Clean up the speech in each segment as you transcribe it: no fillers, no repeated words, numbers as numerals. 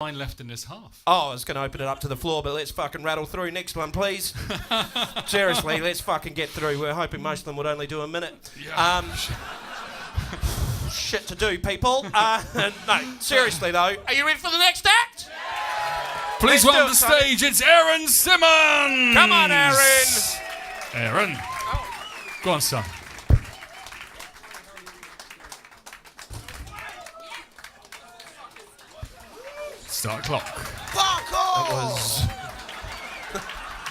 Line left in this half. Oh, I was going to open it up to the floor, but let's fucking rattle through. Next one, please. Seriously, let's fucking get through. We're hoping most of them would only do a minute. Yeah. Shit to do, people. No, seriously, though. Are you ready for the next act? Please welcome to the stage, it's Aaron Simmonds! Come on, Aaron! Aaron. Oh. Go on, son. Start clock. Fuck off!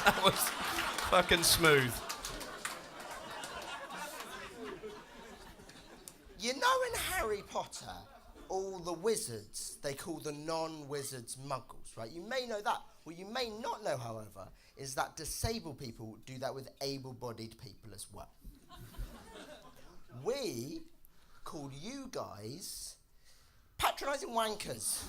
That was fucking smooth. You know in Harry Potter, all the wizards, they call the non-wizards muggles, right? You may know that. What you may not know, however, is that disabled people do that with able-bodied people as well. We call you guys patronising wankers.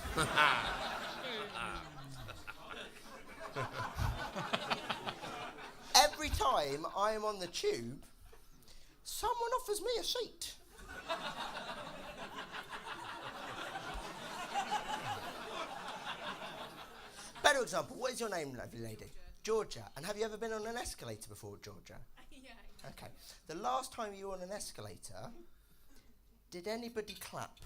Every time I am on the tube, someone offers me a seat. Better example, what is your name, lovely lady? Georgia. And have you ever been on an escalator before, Georgia? Yeah. Okay. The last time you were on an escalator, did anybody clap?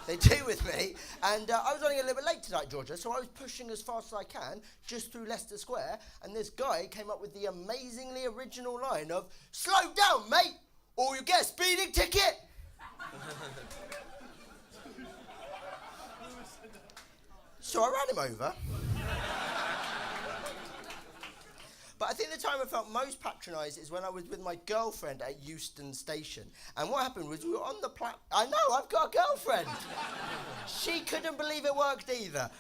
They do with me, and I was running a little bit late tonight, Georgia, so I was pushing as fast as I can, just through Leicester Square, and this guy came up with the amazingly original line of, "Slow down, mate, or you get a speeding ticket!" So I ran him over. But I think the time I felt most patronised is when I was with my girlfriend at Euston Station. And what happened was we were on the platform. I know, I've got a girlfriend. She couldn't believe it worked either.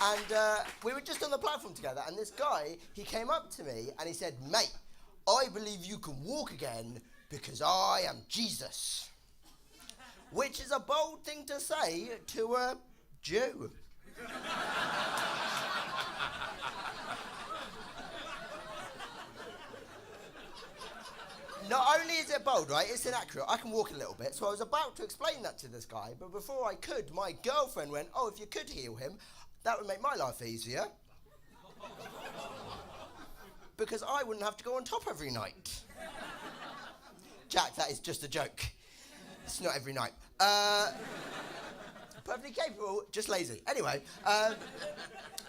And we were just on the platform together, and this guy, he came up to me and he said, "Mate, I believe you can walk again because I am Jesus." Which is a bold thing to say to a Jew. Not only is it bold, right, it's inaccurate. I can walk a little bit, so I was about to explain that to this guy, but before I could, my girlfriend went, "Oh, if you could heal him, that would make my life easier." Because I wouldn't have to go on top every night. Jack, that is just a joke. It's not every night. Perfectly capable, just lazy. Anyway,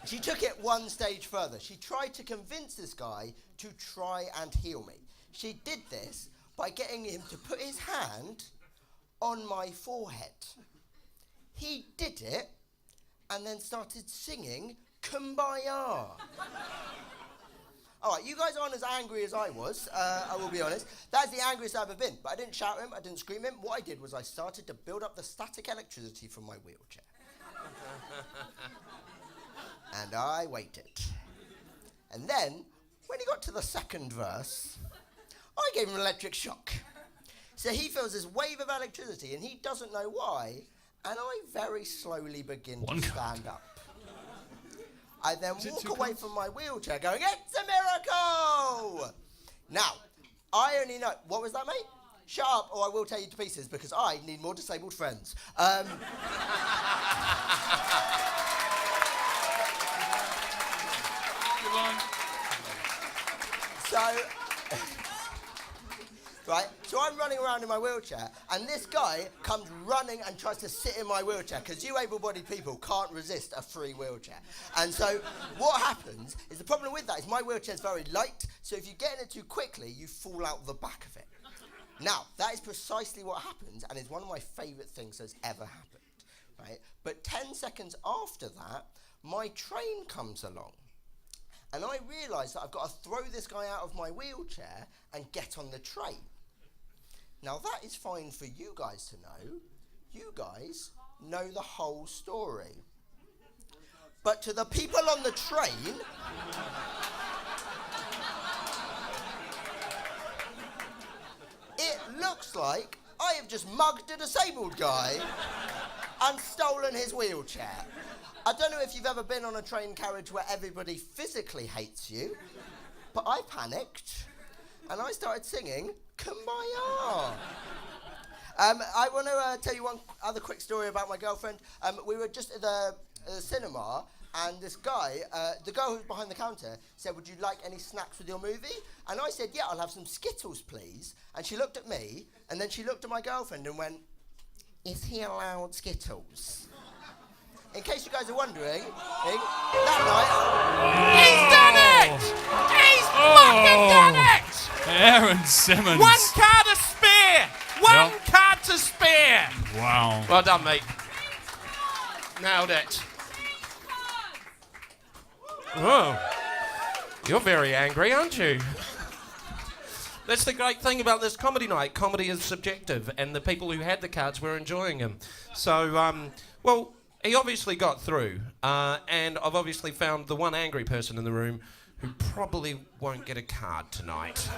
she took it one stage further. She tried to convince this guy to try and heal me. She did this by getting him to put his hand on my forehead. He did it and then started singing Kumbaya. All right, you guys aren't as angry as I was, I will be honest. That's the angriest I've ever been. But I didn't shout at him, I didn't scream at him. What I did was I started to build up the static electricity from my wheelchair. And I waited. And then, when he got to the second verse, I gave him an electric shock. So he feels this wave of electricity, and he doesn't know why, and I very slowly begin to stand up. I then walk away from my wheelchair going, "It's a miracle!" Now, I only know... What was that, mate? Shut up or I will tear you to pieces because I need more disabled friends. So I'm running around in my wheelchair, and this guy comes running and tries to sit in my wheelchair, because you able-bodied people can't resist a free wheelchair. And so what happens is, the problem with that is my wheelchair is very light, so if you get in it too quickly, you fall out the back of it. Now, that is precisely what happens, and is one of my favourite things that's ever happened, right? But 10 seconds after that, my train comes along. And I realise that I've got to throw this guy out of my wheelchair and get on the train. Now that is fine for you guys to know. You guys know the whole story. But to the people on the train, it looks like I have just mugged a disabled guy and stolen his wheelchair. I don't know if you've ever been on a train carriage where everybody physically hates you, but I panicked and I started singing Kumbaya. I want to tell you one other quick story about my girlfriend. We were just at the cinema, and this guy, the girl who was behind the counter, said, "Would you like any snacks with your movie?" And I said, "Yeah, I'll have some Skittles, please." And she looked at me, and then she looked at my girlfriend and went, "Is he allowed Skittles?" In case you guys are wondering, that He's night... done it! He's fucking done it! Aaron Simmonds. 1 card to spare! One card to spare! Wow. Well done, mate. Nailed it. Oh, you're very angry, aren't you? That's the great thing about this comedy night. Comedy is subjective, and the people who had the cards were enjoying them. So, well, he obviously got through, and I've obviously found the one angry person in the room who probably won't get a card tonight.